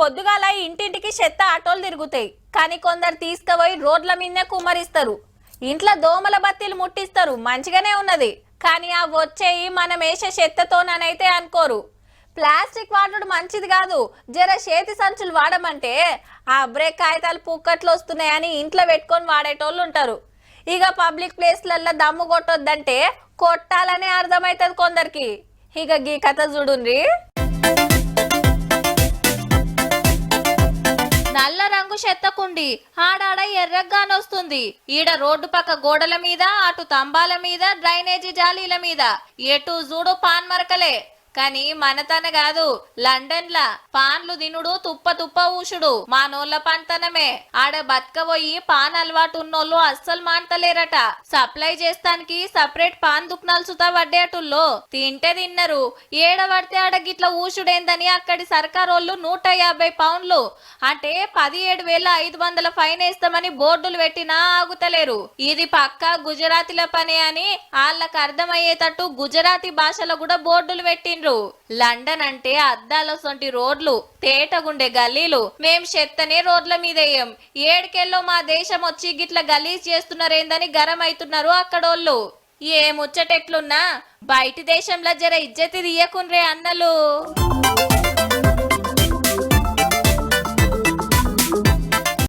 పొద్దుగాల ఇంటింటికి చెత్త ఆటోలు తిరుగుతాయి, కానీ కొందరు తీసుకుపోయి రోడ్ల మీదనే కుమ్మరిస్తారు. ఇంట్లో దోమల బత్తీలు ముట్టిస్తారు, మంచిగానే ఉన్నది. కానీ ఆ వచ్చేయి మనం వేసే చెత్తతోనైతే అనుకోరు. ప్లాస్టిక్ వాడడం మంచిది కాదు, జర చేతి సంచులు వాడమంటే ఆ బ్రేక్ కాగితాలు పుక్కట్లు వస్తున్నాయని ఇంట్లో పెట్టుకొని వాడేటోళ్ళు ఉంటారు. ఇక పబ్లిక్ ప్లేస్లల్లో దమ్ము కొట్టొద్దంటే కొట్టాలనే అర్థమవుతుంది కొందరికి. ఇక గీ కథ చూడుండ్రి. నల్ల రంగు చెత్తకుండి ఆడాడ ఎర్రగానొస్తుంది. ఈడ రోడ్డు పక్క గోడల మీద, అటు తంబాల మీద, డ్రైనేజీ జాలీల మీద ఎటు చూడు పాన్ మరకలే. కానీ మనతన కాదు, లండన్ లా పాన్లు తినుడు తుప్ప తుప్ప ఊసుడు మానోళ్ళ పంతనమే. ఆడ బతకబోయి పాన్ అలవాటు ఉన్నోళ్ళు అస్సలు మాంటలేరట. సప్లై చేస్తానికి సపరేట్ పాన్ దుకాణాలు సుతా వడ్డేటుల్లో తింటే తిన్నరు. ఏడబడితే ఆడ గిట్ల ఊసుడేందని అక్కడి సర్కారోళ్ళు 150 పౌండ్లు అంటే 17,500 ఫైన్ వేస్తామని బోర్డులు పెట్టినా ఆగుతలేరు. ఇది పక్కా గుజరాతీల పనే అని వాళ్ళకు అర్థమయ్యేటట్టు గుజరాతీ భాషలో కూడా బోర్డులు పెట్టిండ్రు. లండన్ అంటే అద్దాల సొంటి రోడ్లు, తేటగుండే గల్లీలు. మేం చెత్తనే రోడ్ల మీద వేయం. ఏడుకెళ్ళో మా దేశం వచ్చి గిట్ల గలీజ్ చేస్తున్నారేందని గరం అవుతున్నారు అక్కడోళ్ళు. ఏ ముచ్చటెట్లున్నా బయటి దేశంలో జర ఇజ్జతి తీయకుండ్రే అన్నలు.